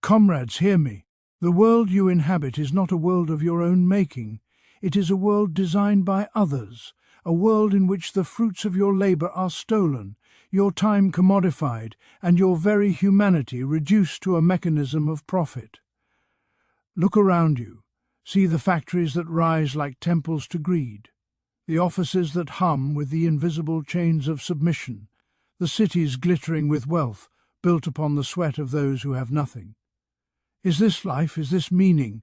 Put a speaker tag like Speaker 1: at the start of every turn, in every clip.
Speaker 1: Comrades, hear me. The world you inhabit is not a world of your own making. It is a world designed by others, a world in which the fruits of your labor are stolen, your time commodified, and your very humanity reduced to a mechanism of profit. Look around you. See the factories that rise like temples to greed, the offices that hum with the invisible chains of submission, the cities glittering with wealth built upon the sweat of those who have nothing. Is this life? Is this meaning?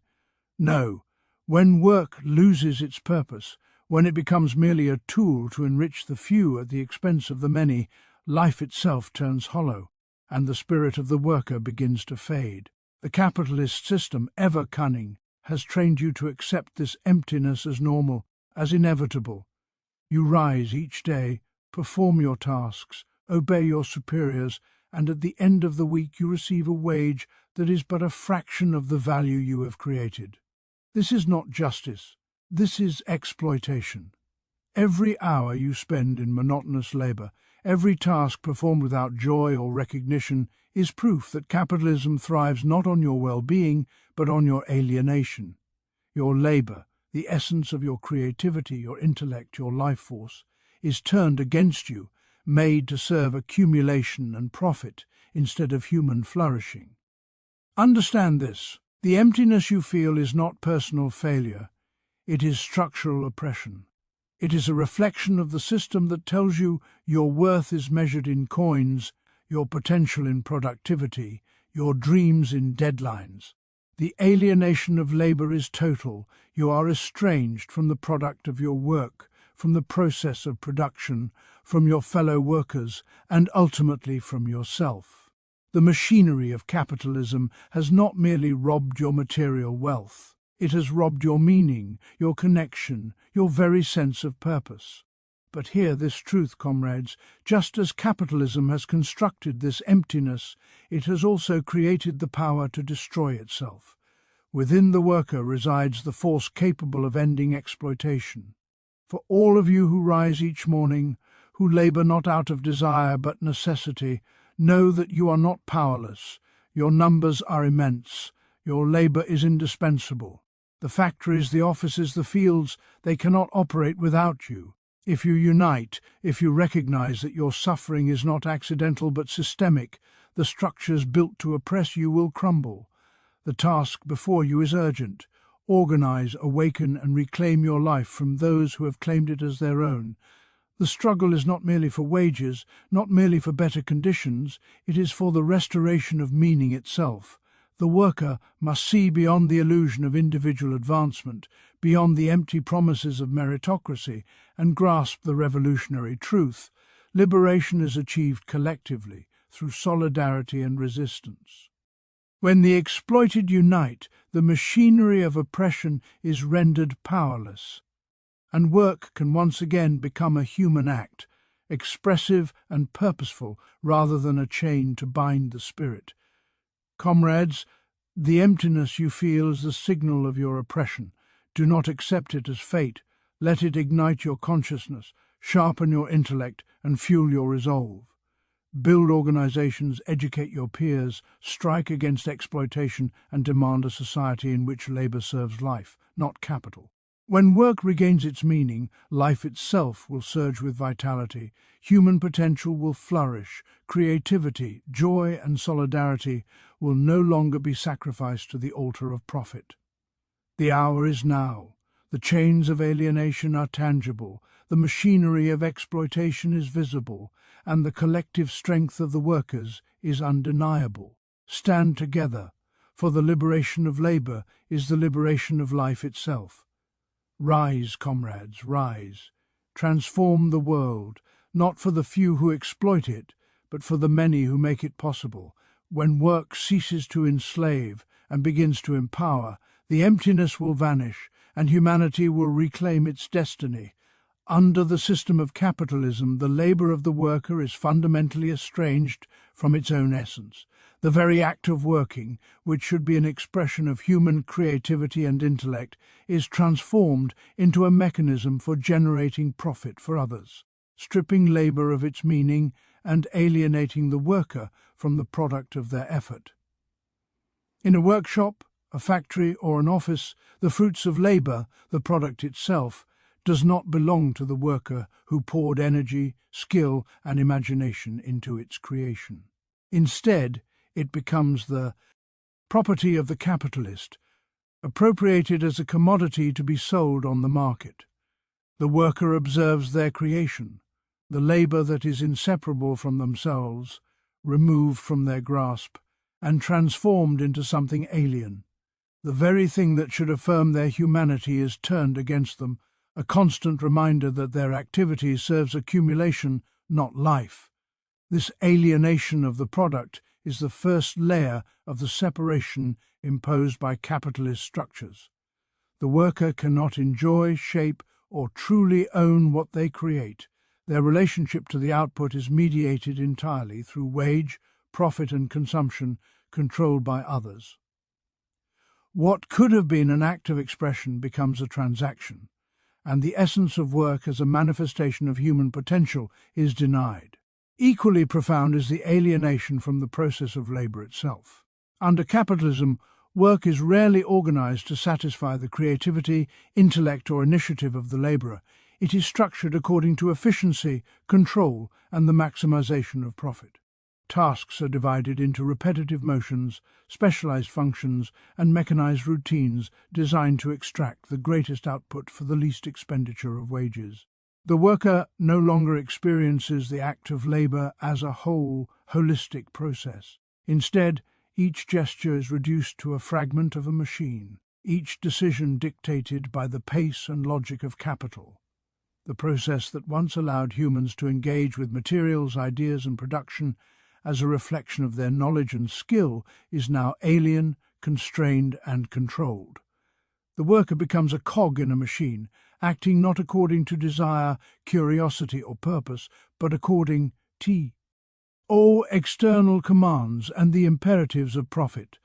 Speaker 1: No. When work loses its purpose, when it becomes merely a tool to enrich the few at the expense of the many, life itself turns hollow, and the spirit of the worker begins to fade. The capitalist system, ever cunning, has trained you to accept this emptiness as normal, as inevitable. You rise each day, perform your tasks, obey your superiors, and at the end of the week you receive a wage that is but a fraction of the value you have created. This is not justice. This is exploitation. Every hour you spend in monotonous labor, every task performed without joy or recognition, is proof that capitalism thrives not on your well-being, but on your alienation. Your labor, the essence of your creativity, your intellect, your life force, is turned against you, made to serve accumulation and profit instead of human flourishing. Understand this. The emptiness you feel is not personal failure. It is structural oppression. It is a reflection of the system that tells you your worth is measured in coins, your potential in productivity, your dreams in deadlines. The alienation of labor is total. You are estranged from the product of your work, from the process of production, from your fellow workers, and ultimately from yourself. The machinery of capitalism has not merely robbed your material wealth. It has robbed your meaning, your connection, your very sense of purpose. But hear this truth, comrades. Just as capitalism has constructed this emptiness, it has also created the power to destroy itself. Within the worker resides the force capable of ending exploitation. For all of you who rise each morning, who labor not out of desire but necessity, know that you are not powerless. Your numbers are immense. Your labor is indispensable. The factories, the offices, the fields, they cannot operate without you. If you unite, if you recognize that your suffering is not accidental but systemic, the structures built to oppress you will crumble. The task before you is urgent. Organize, awaken, and reclaim your life from those who have claimed it as their own. The struggle is not merely for wages, not merely for better conditions, it is for the restoration of meaning itself. The worker must see beyond the illusion of individual advancement, beyond the empty promises of meritocracy, and grasp the revolutionary truth. Liberation is achieved collectively, through solidarity and resistance. When the exploited unite, the machinery of oppression is rendered powerless, and work can once again become a human act, expressive and purposeful rather than a chain to bind the spirit. Comrades, the emptiness you feel is the signal of your oppression. Do not accept it as fate. Let it ignite your consciousness, sharpen your intellect, and fuel your resolve. Build organizations, educate your peers, strike against exploitation, and demand a society in which labor serves life, not capital. When work regains its meaning, life itself will surge with vitality, human potential will flourish, creativity, joy, and solidarity will no longer be sacrificed to the altar of profit. The hour is now. The chains of alienation are tangible, the machinery of exploitation is visible, and the collective strength of the workers is undeniable. Stand together, for the liberation of labor is the liberation of life itself. Rise, comrades, rise. Transform the world, not for the few who exploit it, but for the many who make it possible. When work ceases to enslave and begins to empower, the emptiness will vanish, and humanity will reclaim its destiny. Under the system of capitalism, the labor of the worker is fundamentally estranged from its own essence. The very act of working, which should be an expression of human creativity and intellect, is transformed into a mechanism for generating profit for others, stripping labor of its meaning and alienating the worker from the product of their effort. In a workshop, a factory, or an office, the fruits of labor, the product itself, does not belong to the worker who poured energy, skill, and imagination into its creation. Instead, it becomes the property of the capitalist, appropriated as a commodity to be sold on the market. The worker observes their creation, the labor that is inseparable from themselves, removed from their grasp, and transformed into something alien. The very thing that should affirm their humanity is turned against them, a constant reminder that their activity serves accumulation, not life. This alienation of the product is the first layer of the separation imposed by capitalist structures. The worker cannot enjoy, shape, or truly own what they create. Their relationship to the output is mediated entirely through wage, profit, and consumption controlled by others. What could have been an act of expression becomes a transaction, and the essence of work as a manifestation of human potential is denied. Equally profound is the alienation from the process of labor itself. Under capitalism, work is rarely organized to satisfy the creativity, intellect, or initiative of the laborer. It is structured according to efficiency, control, and the maximization of profit. Tasks are divided into repetitive motions, specialized functions, and mechanized routines designed to extract the greatest output for the least expenditure of wages. The worker no longer experiences the act of labor as a whole, holistic process. Instead, each gesture is reduced to a fragment of a machine, each decision dictated by the pace and logic of capital. The process that once allowed humans to engage with materials, ideas, and production as a reflection of their knowledge and skill is now alien, constrained, and controlled. The worker becomes a cog in a machine, acting not according to desire, curiosity, or purpose, but according to external commands and the imperatives of profit.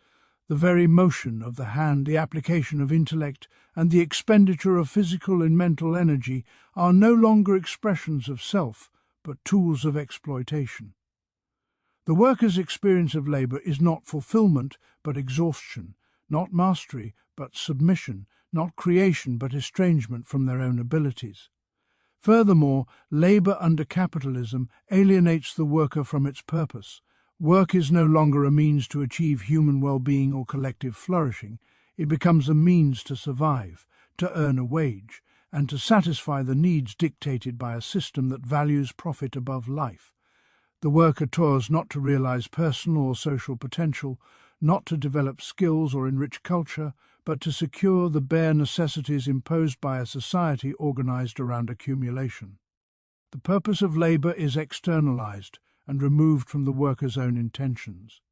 Speaker 1: The very motion of the hand, the application of intellect, and the expenditure of physical and mental energy are no longer expressions of self, but tools of exploitation. The worker's experience of labor is not fulfillment, but exhaustion, not mastery, but submission, not creation, but estrangement from their own abilities. Furthermore, labor under capitalism alienates the worker from its purpose. Work is no longer a means to achieve human well-being or collective flourishing. It becomes a means to survive, to earn a wage, and to satisfy the needs dictated by a system that values profit above life. The worker toils not to realize personal or social potential, not to develop skills or enrich culture, but to secure the bare necessities imposed by a society organized around accumulation. The purpose of labor is externalized and removed from the worker's own intentions.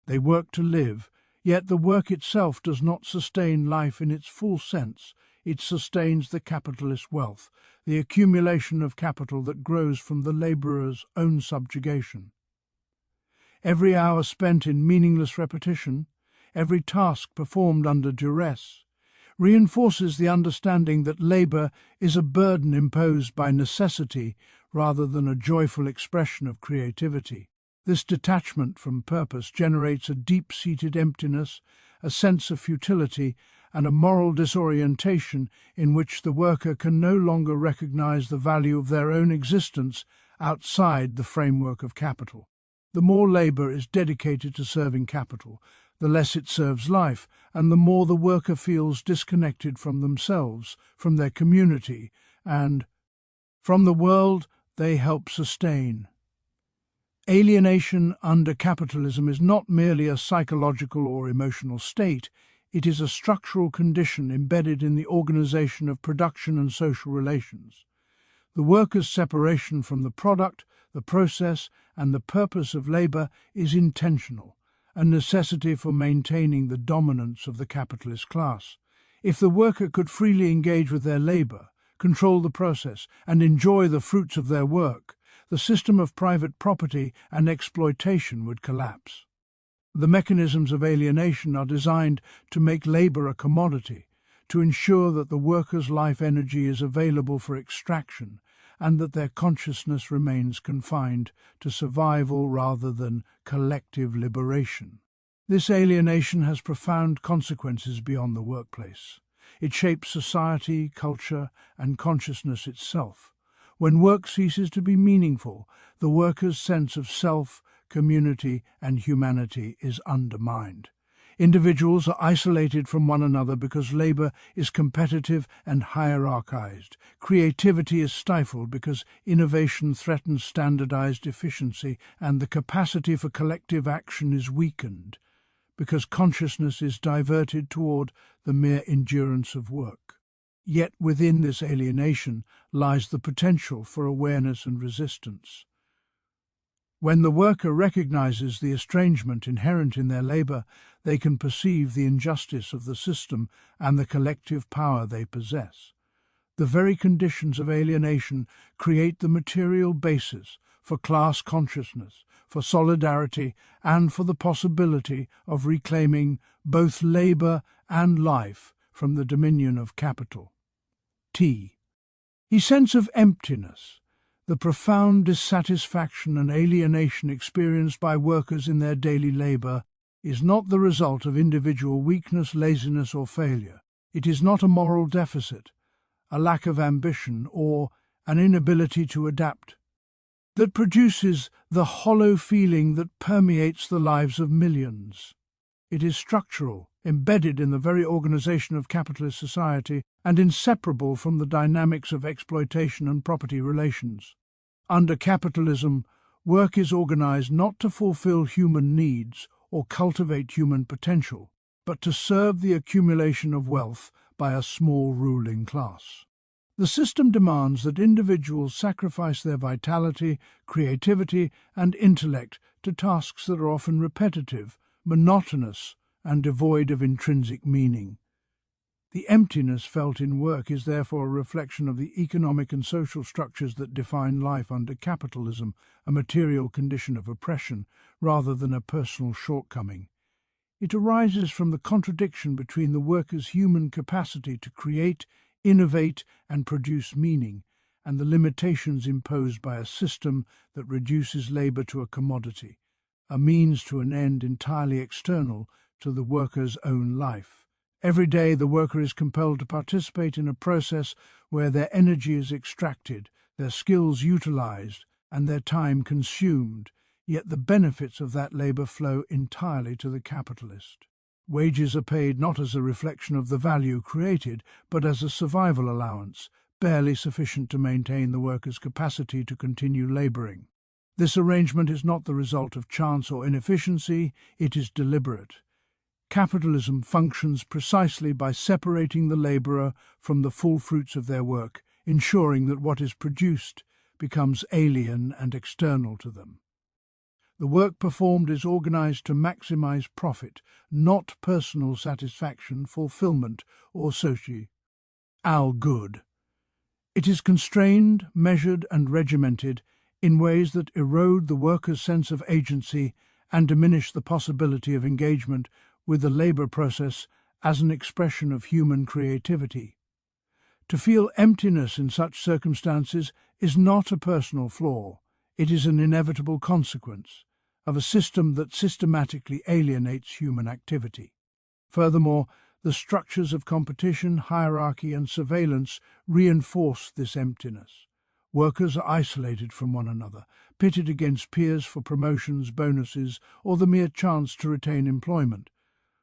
Speaker 1: They work to live, yet the work itself does not sustain life in its full sense. It sustains the capitalist wealth, the accumulation of capital that grows from the laborer's own subjugation. Every hour spent in meaningless repetition, every task performed under duress, reinforces the understanding that labor is a burden imposed by necessity rather than a joyful expression of creativity. This detachment from purpose generates a deep-seated emptiness, a sense of futility, and a moral disorientation in which the worker can no longer recognize the value of their own existence outside the framework of capital. The more labor is dedicated to serving capital, the less it serves life, and the more the worker feels disconnected from themselves, from their community, and from the world they help sustain. Alienation under capitalism is not merely a psychological or emotional state, it is a structural condition embedded in the organization of production and social relations. The worker's separation from the product, the process, and the purpose of labor is intentional, a necessity for maintaining the dominance of the capitalist class. If the worker could freely engage with their labor, control the process, and enjoy the fruits of their work, the system of private property and exploitation would collapse. The mechanisms of alienation are designed to make labor a commodity, to ensure that the worker's life energy is available for extraction and that their consciousness remains confined to survival rather than collective liberation. This alienation has profound consequences beyond the workplace. It shapes society, culture, and consciousness itself. When work ceases to be meaningful, the worker's sense of self, community, and humanity is undermined. Individuals are isolated from one another because labor is competitive and hierarchized. Creativity is stifled because innovation threatens standardized efficiency, and the capacity for collective action is weakened because consciousness is diverted toward the mere endurance of work. Yet within this alienation lies the potential for awareness and resistance. When the worker recognizes the estrangement inherent in their labor, they can perceive the injustice of the system and the collective power they possess. The very conditions of alienation create the material basis for class consciousness, for solidarity, and for the possibility of reclaiming both labor and life from the dominion of capital. A sense of emptiness. The profound dissatisfaction and alienation experienced by workers in their daily labor is not the result of individual weakness, laziness, or failure. It is not a moral deficit, a lack of ambition, or an inability to adapt that produces the hollow feeling that permeates the lives of millions. It is structural, embedded in the very organization of capitalist society, and inseparable from the dynamics of exploitation and property relations. Under capitalism, work is organized not to fulfill human needs or cultivate human potential, but to serve the accumulation of wealth by a small ruling class. The system demands that individuals sacrifice their vitality, creativity, and intellect to tasks that are often repetitive, monotonous, and devoid of intrinsic meaning. The emptiness felt in work is therefore a reflection of the economic and social structures that define life under capitalism, a material condition of oppression, rather than a personal shortcoming. It arises from the contradiction between the worker's human capacity to create, innovate, and produce meaning, and the limitations imposed by a system that reduces labor to a commodity, a means to an end entirely external to the worker's own life. Every day the worker is compelled to participate in a process where their energy is extracted, their skills utilized, and their time consumed, yet the benefits of that labor flow entirely to the capitalist. Wages are paid not as a reflection of the value created, but as a survival allowance, barely sufficient to maintain the worker's capacity to continue laboring. This arrangement is not the result of chance or inefficiency, it is deliberate. Capitalism functions precisely by separating the laborer from the full fruits of their work, ensuring that what is produced becomes alien and external to them. The work performed is organized to maximize profit, not personal satisfaction, fulfillment, or social good. It is constrained, measured, and regimented in ways that erode the worker's sense of agency and diminish the possibility of engagement with the labor process as an expression of human creativity. To feel emptiness in such circumstances is not a personal flaw, it is an inevitable consequence of a system that systematically alienates human activity. Furthermore, the structures of competition, hierarchy, and surveillance reinforce this emptiness. Workers are isolated from one another, pitted against peers for promotions, bonuses, or the mere chance to retain employment.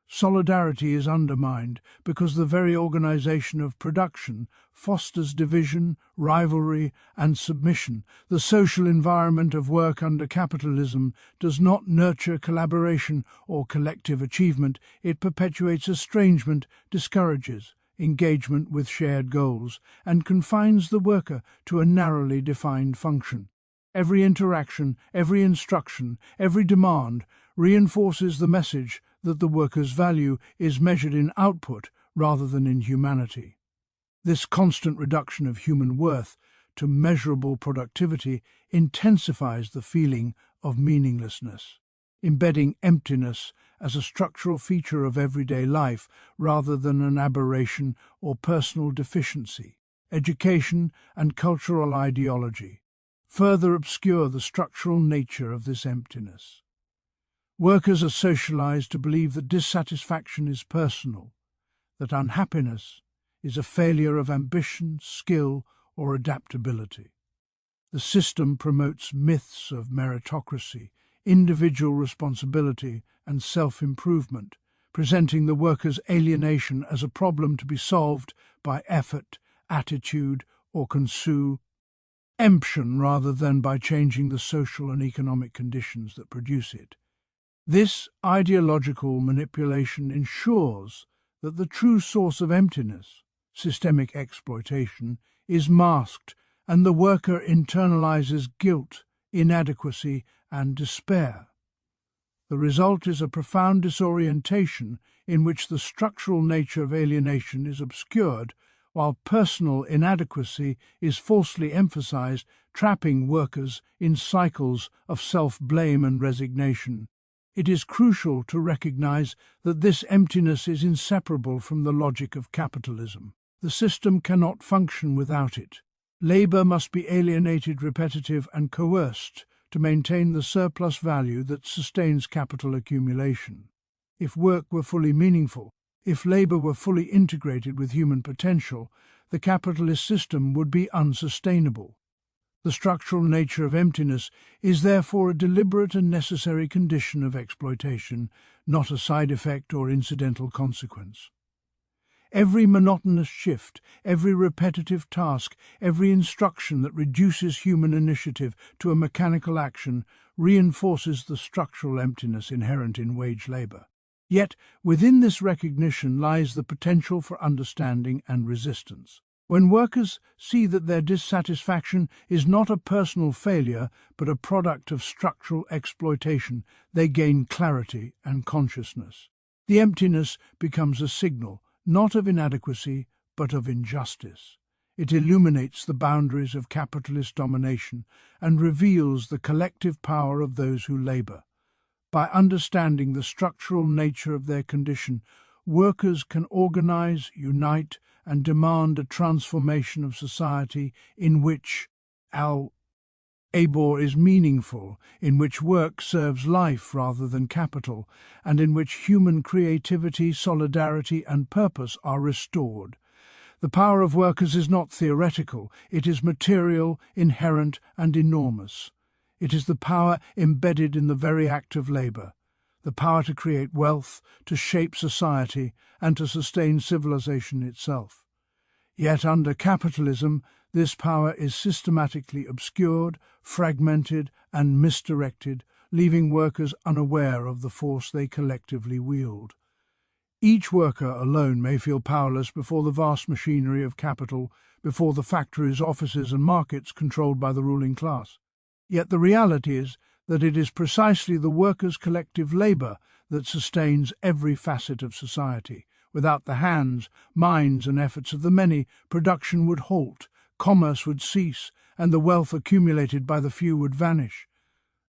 Speaker 1: Solidarity is undermined because the very organization of production fosters division, rivalry, and submission. The social environment of work under capitalism does not nurture collaboration or collective achievement. It perpetuates estrangement, discourages engagement with shared goals, and confines the worker to a narrowly defined function. Every interaction, every instruction, every demand reinforces the message that the worker's value is measured in output rather than in humanity. This constant reduction of human worth to measurable productivity intensifies the feeling of meaninglessness, embedding emptiness as a structural feature of everyday life rather than an aberration or personal deficiency. Education and cultural ideology further obscure the structural nature of this emptiness. Workers are socialized to believe that dissatisfaction is personal, that unhappiness is a failure of ambition, skill, or adaptability. The system promotes myths of meritocracy, individual responsibility, and self-improvement, presenting the worker's alienation as a problem to be solved by effort, attitude, or consumption rather than by changing the social and economic conditions that produce it. This ideological manipulation ensures that the true source of emptiness, systemic exploitation, is masked, and the worker internalizes guilt, inadequacy, and despair. The result is a profound disorientation in which the structural nature of alienation is obscured, while personal inadequacy is falsely emphasized, trapping workers in cycles of self-blame and resignation. It is crucial to recognize that this emptiness is inseparable from the logic of capitalism. The system cannot function without it. Labor must be alienated, repetitive, and coerced to maintain the surplus value that sustains capital accumulation. If work were fully meaningful, if labor were fully integrated with human potential, the capitalist system would be unsustainable. The structural nature of emptiness is therefore a deliberate and necessary condition of exploitation, not a side effect or incidental consequence. Every monotonous shift, every repetitive task, every instruction that reduces human initiative to a mechanical action reinforces the structural emptiness inherent in wage labor. Yet, within this recognition lies the potential for understanding and resistance. When workers see that their dissatisfaction is not a personal failure but a product of structural exploitation, they gain clarity and consciousness. The emptiness becomes a signal, not of inadequacy, but of injustice. It illuminates the boundaries of capitalist domination and reveals the collective power of those who labor. By understanding the structural nature of their condition, workers can organize, unite, and demand a transformation of society in which labor is meaningful, in which work serves life rather than capital, and in which human creativity, solidarity, and purpose are restored. The power of workers is not theoretical, it is material, inherent, and enormous. It is the power embedded in the very act of labor, the power to create wealth, to shape society, and to sustain civilization itself. Yet under capitalism, this power is systematically obscured, fragmented, and misdirected, leaving workers unaware of the force they collectively wield. Each worker alone may feel powerless before the vast machinery of capital, before the factories, offices, and markets controlled by the ruling class. Yet the reality is that it is precisely the workers' collective labor that sustains every facet of society. Without the hands, minds, and efforts of the many, production would halt, commerce would cease, and the wealth accumulated by the few would vanish.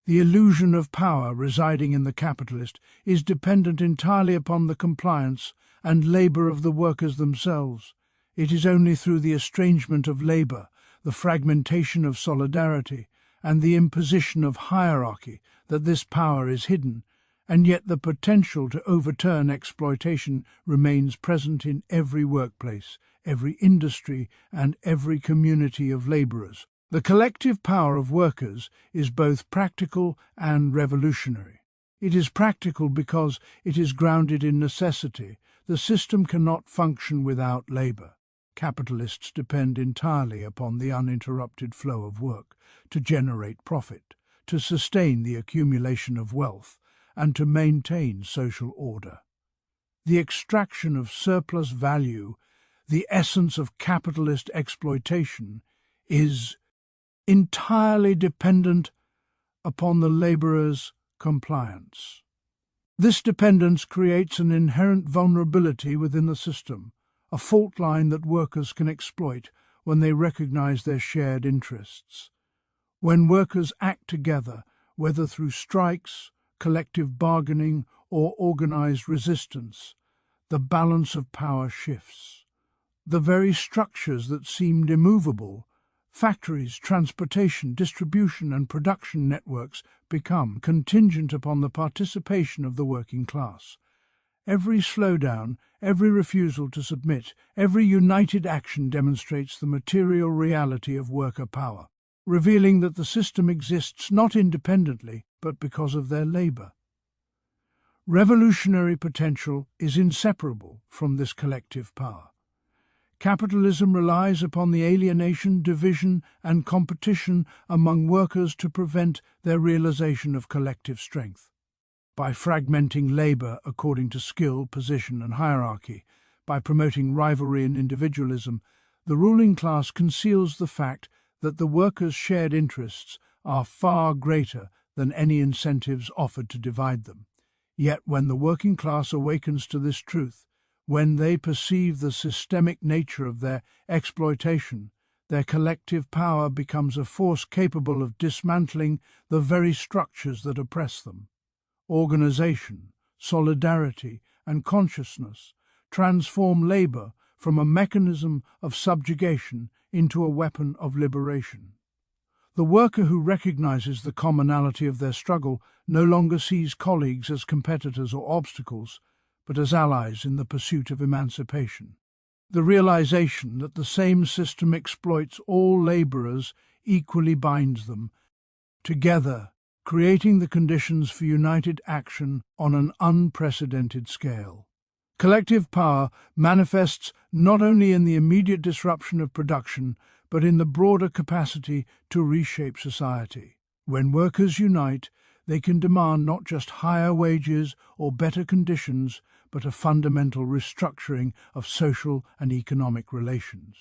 Speaker 1: The illusion of power residing in the capitalist is dependent entirely upon the compliance and labor of the workers themselves. It is only through the estrangement of labor, the fragmentation of solidarity, and the imposition of hierarchy that this power is hidden, and yet the potential to overturn exploitation remains present in every workplace, every industry, and every community of laborers. The collective power of workers is both practical and revolutionary. It is practical because it is grounded in necessity. The system cannot function without labor. Capitalists depend entirely upon the uninterrupted flow of work to generate profit, to sustain the accumulation of wealth, and to maintain social order. The extraction of surplus value, the essence of capitalist exploitation, is entirely dependent upon the laborer's compliance. This dependence creates an inherent vulnerability within the system, a fault line that workers can exploit when they recognize their shared interests. When workers act together, whether through strikes, collective bargaining, or organized resistance, the balance of power shifts. The very structures that seemed immovable Factories, transportation, distribution and production networks become contingent upon the participation of the working class. Every slowdown, every refusal to submit, every united action demonstrates the material reality of worker power, revealing that the system exists not independently, but because of their labor. Revolutionary potential is inseparable from this collective power. Capitalism relies upon the alienation, division, and competition among workers to prevent their realization of collective strength. By fragmenting labor according to skill, position, and hierarchy, by promoting rivalry and individualism, the ruling class conceals the fact that the workers' shared interests are far greater than any incentives offered to divide them. Yet when the working class awakens to this truth, when they perceive the systemic nature of their exploitation, their collective power becomes a force capable of dismantling the very structures that oppress them. Organization, solidarity, and consciousness transform labor from a mechanism of subjugation into a weapon of liberation. The worker who recognizes the commonality of their struggle no longer sees colleagues as competitors or obstacles, but as allies in the pursuit of emancipation. The realization that the same system exploits all laborers equally binds them together, creating the conditions for united action on an unprecedented scale. Collective power manifests not only in the immediate disruption of production, but in the broader capacity to reshape society. When workers unite, they can demand not just higher wages or better conditions, but a fundamental restructuring of social and economic relations.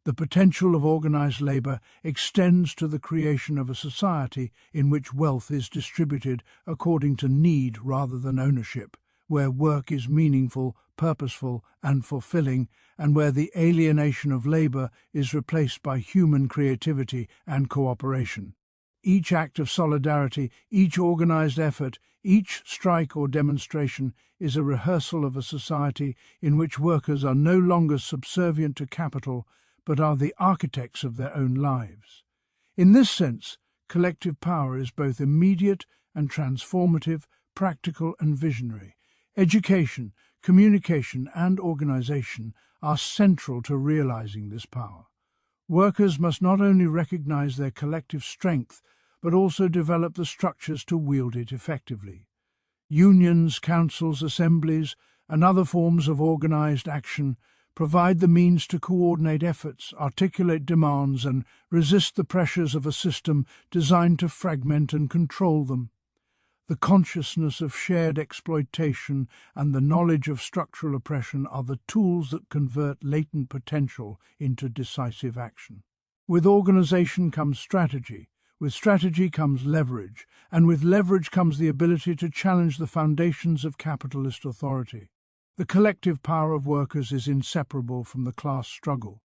Speaker 1: The potential of organized labor extends to the creation of a society in which wealth is distributed according to need rather than ownership, where work is meaningful, purposeful, and fulfilling, and where the alienation of labor is replaced by human creativity and cooperation. Each act of solidarity, each organized effort, each strike or demonstration is a rehearsal of a society in which workers are no longer subservient to capital, but are the architects of their own lives. In this sense, collective power is both immediate and transformative, practical and visionary. Education, communication and organization are central to realizing this power. Workers must not only recognize their collective strength, but also develop the structures to wield it effectively. Unions, councils, assemblies, and other forms of organized action provide the means to coordinate efforts, articulate demands, and resist the pressures of a system designed to fragment and control them. The consciousness of shared exploitation and the knowledge of structural oppression are the tools that convert latent potential into decisive action. With organization comes strategy, with strategy comes leverage, and with leverage comes the ability to challenge the foundations of capitalist authority. The collective power of workers is inseparable from the class struggle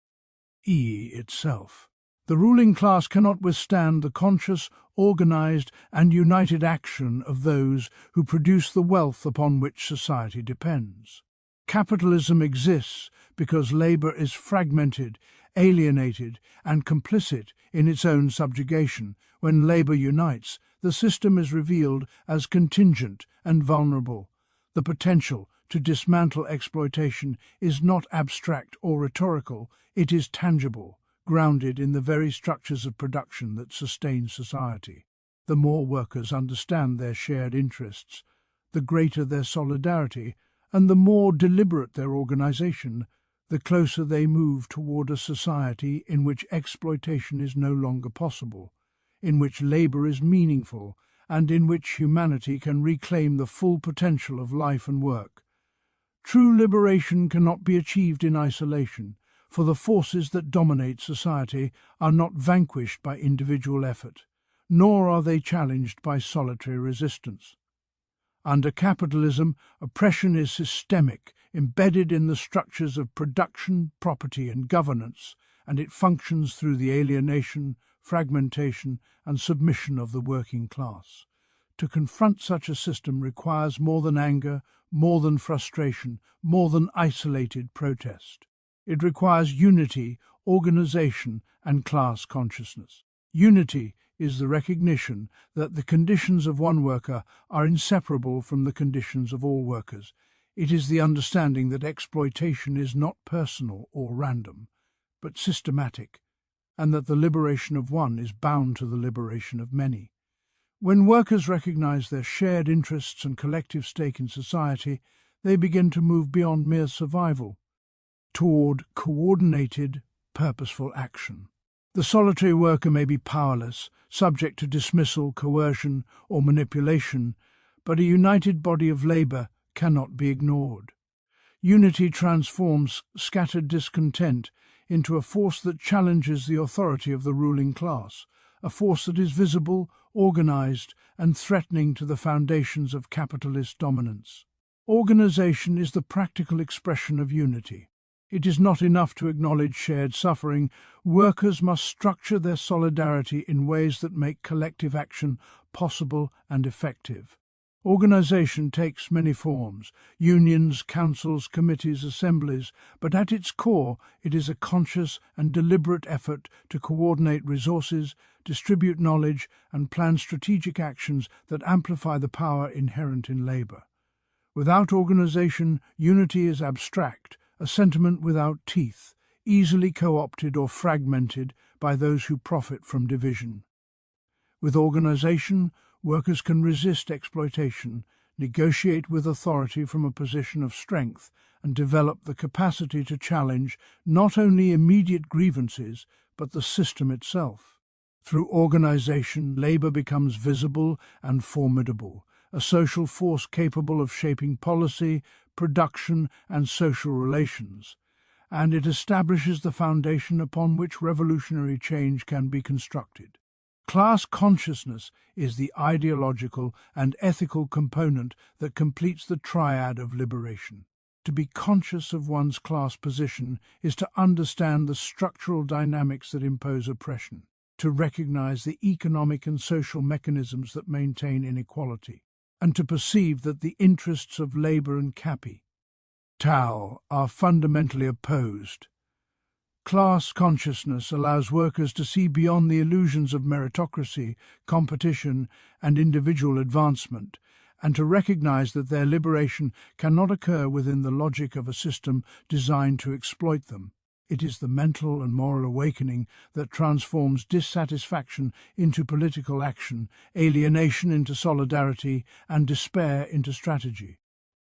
Speaker 1: itself. The ruling class cannot withstand the conscious, organized, and united action of those who produce the wealth upon which society depends. Capitalism exists because labor is fragmented, alienated, and complicit in its own subjugation. When labor unites, the system is revealed as contingent and vulnerable. The potential to dismantle exploitation is not abstract or rhetorical, it is tangible, grounded in the very structures of production that sustain society. The more workers understand their shared interests, the greater their solidarity, and the more deliberate their organization, the closer they move toward a society in which exploitation is no longer possible, in which labor is meaningful, and in which humanity can reclaim the full potential of life and work. True liberation cannot be achieved in isolation, for the forces that dominate society are not vanquished by individual effort, nor are they challenged by solitary resistance. Under capitalism, oppression is systemic, embedded in the structures of production, property, and governance, and it functions through the alienation, fragmentation, and submission of the working class. To confront such a system requires more than anger, more than frustration, more than isolated protest. It requires unity, organization, and class consciousness. Unity is the recognition that the conditions of one worker are inseparable from the conditions of all workers. It is the understanding that exploitation is not personal or random, but systematic, and that the liberation of one is bound to the liberation of many. When workers recognize their shared interests and collective stake in society, they begin to move beyond mere survival toward coordinated, purposeful action. The solitary worker may be powerless, subject to dismissal, coercion, or manipulation, but a united body of labor cannot be ignored. Unity transforms scattered discontent into a force that challenges the authority of the ruling class, a force that is visible, organized, and threatening to the foundations of capitalist dominance. Organization is the practical expression of unity. It is not enough to acknowledge shared suffering. Workers must structure their solidarity in ways that make collective action possible and effective. Organization takes many forms: unions, councils, committees, assemblies, but at its core it is a conscious and deliberate effort to coordinate resources, distribute knowledge, and plan strategic actions that amplify the power inherent in labor. Without organization, unity is abstract, a sentiment without teeth, easily co-opted or fragmented by those who profit from division. With organization, workers can resist exploitation, negotiate with authority from a position of strength, and develop the capacity to challenge not only immediate grievances, but the system itself. Through organization, labor becomes visible and formidable, a social force capable of shaping policy, production, and social relations, and it establishes the foundation upon which revolutionary change can be constructed. Class consciousness is the ideological and ethical component that completes the triad of liberation. To be conscious of one's class position is to understand the structural dynamics that impose oppression, to recognize the economic and social mechanisms that maintain inequality, and to perceive that the interests of labor and capital are fundamentally opposed. Class consciousness allows workers to see beyond the illusions of meritocracy, competition, and individual advancement, and to recognize that their liberation cannot occur within the logic of a system designed to exploit them. It is the mental and moral awakening that transforms dissatisfaction into political action, alienation into solidarity, and despair into strategy.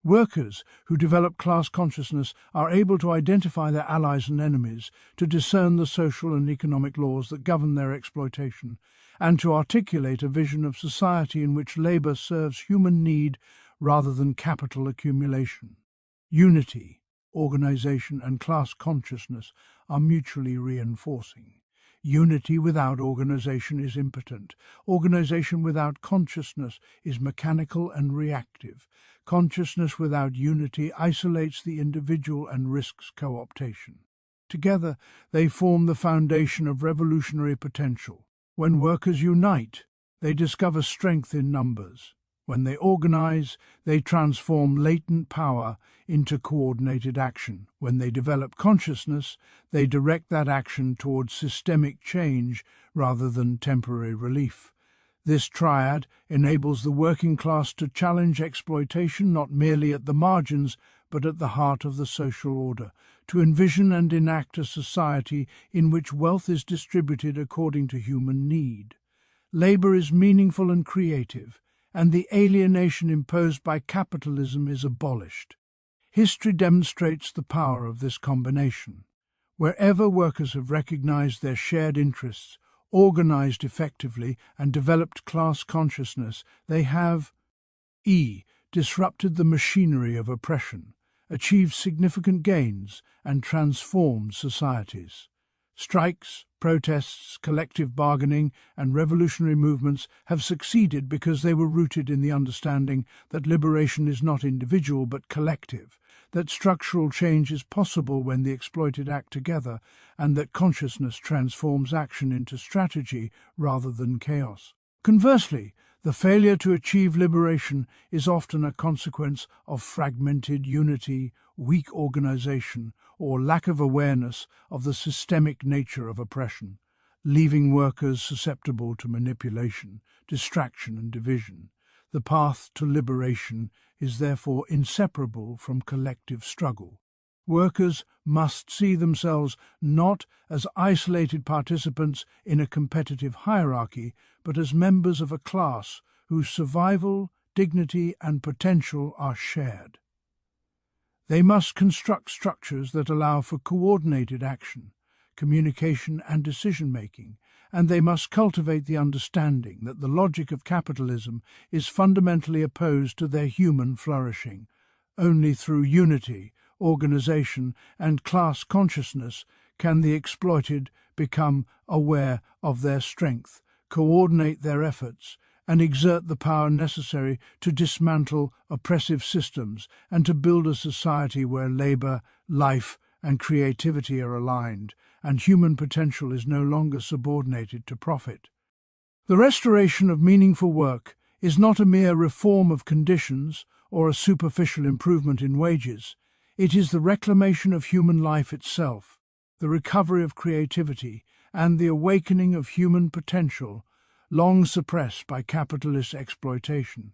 Speaker 1: Workers who develop class consciousness are able to identify their allies and enemies, to discern the social and economic laws that govern their exploitation, and to articulate a vision of society in which labor serves human need rather than capital accumulation. Unity, organization, and class consciousness are mutually reinforcing. Unity without organization is impotent. Organization without consciousness is mechanical and reactive. Consciousness without unity isolates the individual and risks co-optation. Together, they form the foundation of revolutionary potential. When workers unite, they discover strength in numbers. When they organize, they transform latent power into coordinated action. When they develop consciousness, they direct that action towards systemic change rather than temporary relief. This triad enables the working class to challenge exploitation not merely at the margins, but at the heart of the social order, to envision and enact a society in which wealth is distributed according to human need. Labor is meaningful and creative, and the alienation imposed by capitalism is abolished. History demonstrates the power of this combination. Wherever workers have recognized their shared interests, organized effectively, and developed class consciousness, they have disrupted the machinery of oppression, achieved significant gains, and transformed societies. Strikes, protests, collective bargaining, and revolutionary movements have succeeded because they were rooted in the understanding that liberation is not individual but collective, that structural change is possible when the exploited act together, and that consciousness transforms action into strategy rather than chaos. Conversely, The failure to achieve liberation is often a consequence of fragmented unity, weak organization, or lack of awareness of the systemic nature of oppression, leaving workers susceptible to manipulation, distraction, and division. The path to liberation is therefore inseparable from collective struggle. Workers must see themselves not as isolated participants in a competitive hierarchy, but as members of a class whose survival, dignity, and potential are shared. They must construct structures that allow for coordinated action, communication, and decision-making, and they must cultivate the understanding that the logic of capitalism is fundamentally opposed to their human flourishing. Only through unity, organization, and class consciousness can the exploited become aware of their strength, coordinate their efforts, and exert the power necessary to dismantle oppressive systems and to build a society where labor, life, and creativity are aligned, and human potential is no longer subordinated to profit. The restoration of meaningful work is not a mere reform of conditions or a superficial improvement in wages. It is the reclamation of human life itself, the recovery of creativity, and the awakening of human potential, long suppressed by capitalist exploitation.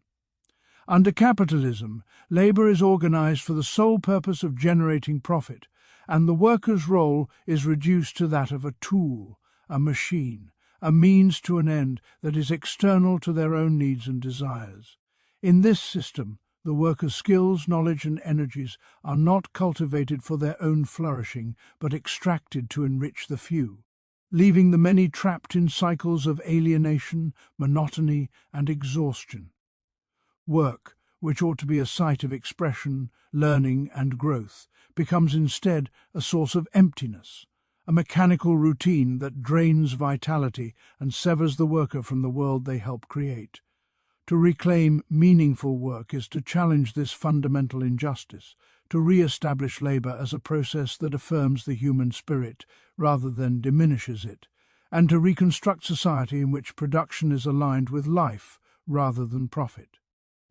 Speaker 1: Under capitalism, labor is organized for the sole purpose of generating profit, and the worker's role is reduced to that of a tool, a machine, a means to an end that is external to their own needs and desires. In this system, the worker's skills, knowledge, and energies are not cultivated for their own flourishing, but extracted to enrich the few, leaving the many trapped in cycles of alienation, monotony, and exhaustion. Work, which ought to be a site of expression, learning, and growth, becomes instead a source of emptiness, a mechanical routine that drains vitality and severs the worker from the world they help create. To reclaim meaningful work is to challenge this fundamental injustice, to re-establish labor as a process that affirms the human spirit rather than diminishes it, and to reconstruct society in which production is aligned with life rather than profit.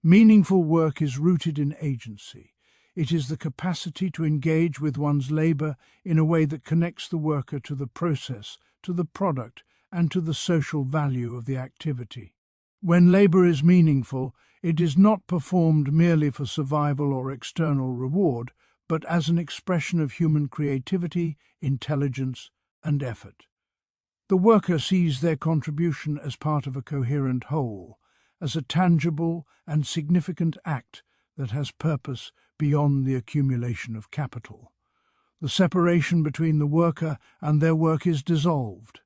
Speaker 1: Meaningful work is rooted in agency. It is the capacity to engage with one's labor in a way that connects the worker to the process, to the product, and to the social value of the activity. When labor is meaningful, it is not performed merely for survival or external reward, but as an expression of human creativity, intelligence, and effort. The worker sees their contribution as part of a coherent whole, as a tangible and significant act that has purpose beyond the accumulation of capital. The separation between the worker and their work is dissolved,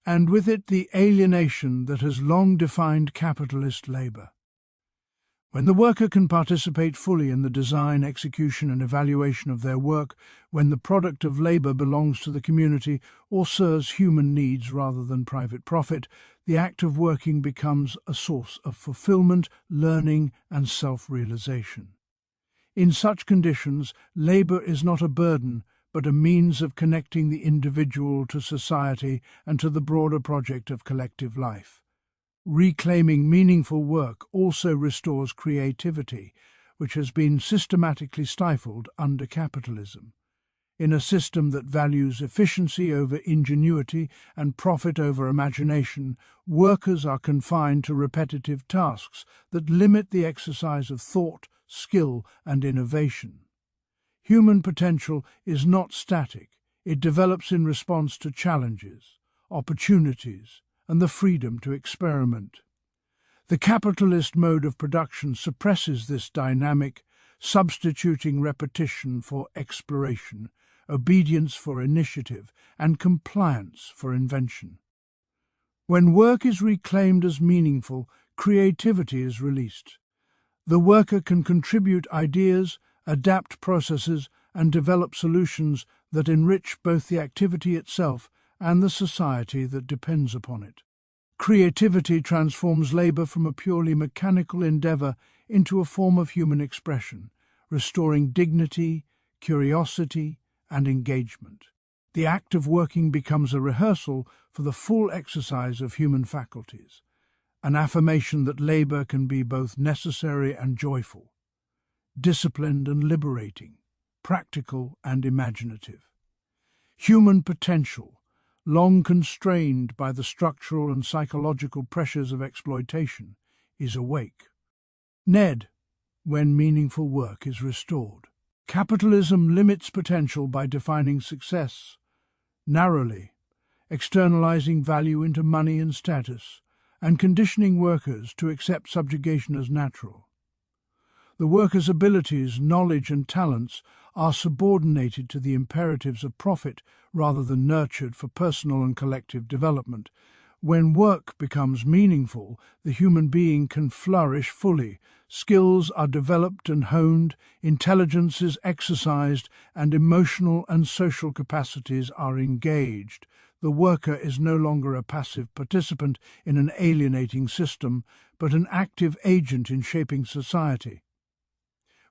Speaker 1: and with it the alienation that has long defined capitalist labor. When the worker can participate fully in the design, execution, and evaluation of their work, when the product of labor belongs to the community or serves human needs rather than private profit, the act of working becomes a source of fulfillment, learning, and self-realization. In such conditions, labor is not a burden, but a means of connecting the individual to society and to the broader project of collective life. Reclaiming meaningful work also restores creativity, which has been systematically stifled under capitalism. In a system that values efficiency over ingenuity and profit over imagination, workers are confined to repetitive tasks that limit the exercise of thought, skill, and innovation. Human potential is not static. It develops in response to challenges, opportunities, and the freedom to experiment. The capitalist mode of production suppresses this dynamic, substituting repetition for exploration, obedience for initiative, and compliance for invention. When work is reclaimed as meaningful, creativity is released. The worker can contribute ideas, adapt processes, and develop solutions that enrich both the activity itself and the society that depends upon it. Creativity transforms labor from a purely mechanical endeavor into a form of human expression, restoring dignity, curiosity, and engagement. The act of working becomes a rehearsal for the full exercise of human faculties. an affirmation that labor can be both necessary and joyful, disciplined and liberating, practical and imaginative. Human potential, long constrained by the structural and psychological pressures of exploitation, is awake. Ned, when meaningful work is restored. Capitalism limits potential by defining success narrowly, externalizing value into money and status, and conditioning workers to accept subjugation as natural. The workers' abilities, knowledge and talents are subordinated to the imperatives of profit rather than nurtured for personal and collective development. When work becomes meaningful, the human being can flourish fully. Skills are developed and honed, intelligence is exercised, and emotional and social capacities are engaged. The worker is no longer a passive participant in an alienating system, but an active agent in shaping society.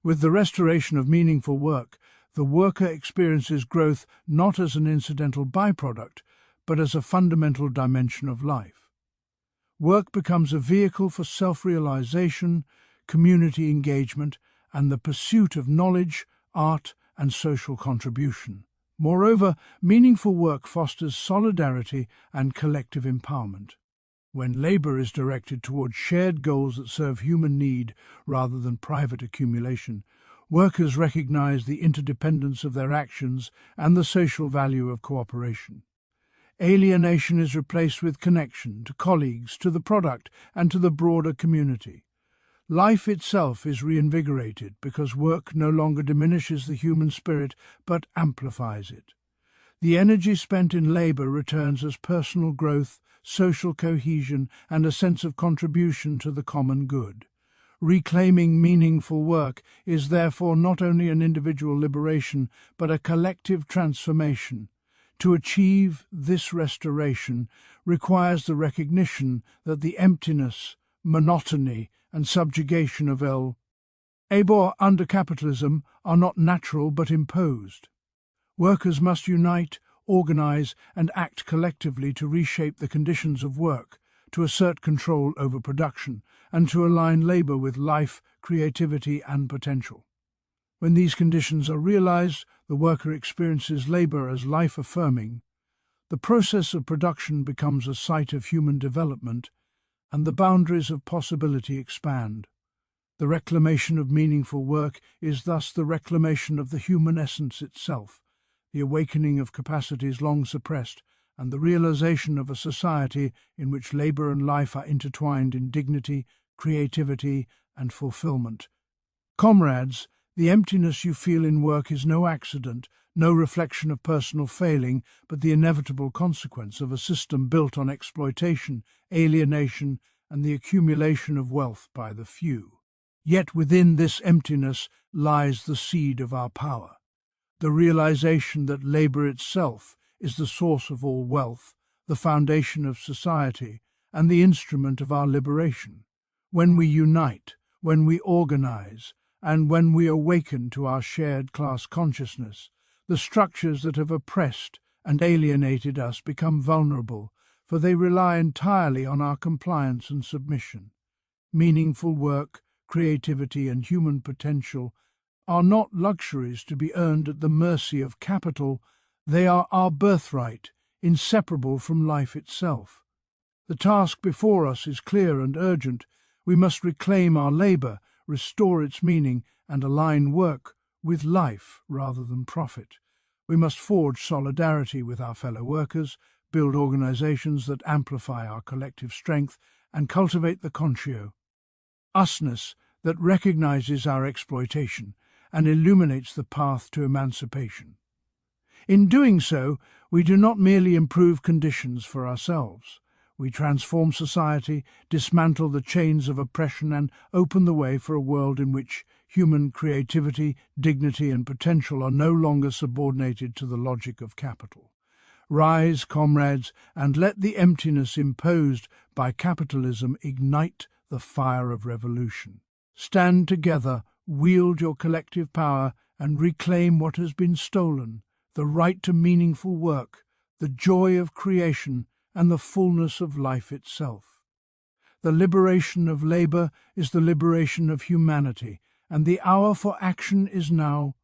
Speaker 1: With the restoration of meaningful work, the worker experiences growth not as an incidental byproduct, but as a fundamental dimension of life. Work becomes a vehicle for self-realization, community engagement, and the pursuit of knowledge, art, and social contribution. Moreover, meaningful work fosters solidarity and collective empowerment. When labor is directed towards shared goals that serve human need rather than private accumulation, workers recognize the interdependence of their actions and the social value of cooperation. Alienation is replaced with connection to colleagues, to the product, and to the broader community. Life itself is reinvigorated because work no longer diminishes the human spirit but amplifies it. The energy spent in labor returns as personal growth, social cohesion, and a sense of contribution to the common good. Reclaiming meaningful work is therefore not only an individual liberation but a collective transformation. To achieve this restoration requires the recognition that the emptiness, monotony, and subjugation of labor under capitalism are not natural but imposed. Workers must unite, organize, and act collectively to reshape the conditions of work, to assert control over production, and to align labor with life, creativity, and potential. When these conditions are realized, the worker experiences labor as life-affirming. The process of production becomes a site of human development, and the boundaries of possibility expand. The reclamation of meaningful work is thus the reclamation of the human essence itself, the awakening of capacities long suppressed, and the realization of a society in which labor and life are intertwined in dignity, creativity, and fulfillment. Comrades, the emptiness you feel in work is no accident, no reflection of personal failing, but the inevitable consequence of a system built on exploitation, alienation, and the accumulation of wealth by the few. Yet within this emptiness lies the seed of our power, the realization that labor itself is the source of all wealth, the foundation of society, and the instrument of our liberation. When we unite, when we organize, and when we awaken to our shared class consciousness, the structures that have oppressed and alienated us become vulnerable, for they rely entirely on our compliance and submission. Meaningful work, creativity, and human potential are not luxuries to be earned at the mercy of capital. They are our birthright, inseparable from life itself. The task before us is clear and urgent. We must reclaim our labor, restore its meaning, and align work with life rather than profit. We must forge solidarity with our fellow workers, build organizations that amplify our collective strength, and cultivate the conscious-usness that recognizes our exploitation and illuminates the path to emancipation. In doing so, we do not merely improve conditions for ourselves. We transform society, dismantle the chains of oppression, and open the way for a world in which human creativity, dignity, and potential are no longer subordinated to the logic of capital. Rise, comrades, and let the emptiness imposed by capitalism ignite the fire of revolution. Stand together, wield your collective power, and reclaim what has been stolen, the right to meaningful work, the joy of creation, and the fullness of life itself. The liberation of labor is the liberation of humanity, and the hour for action is now.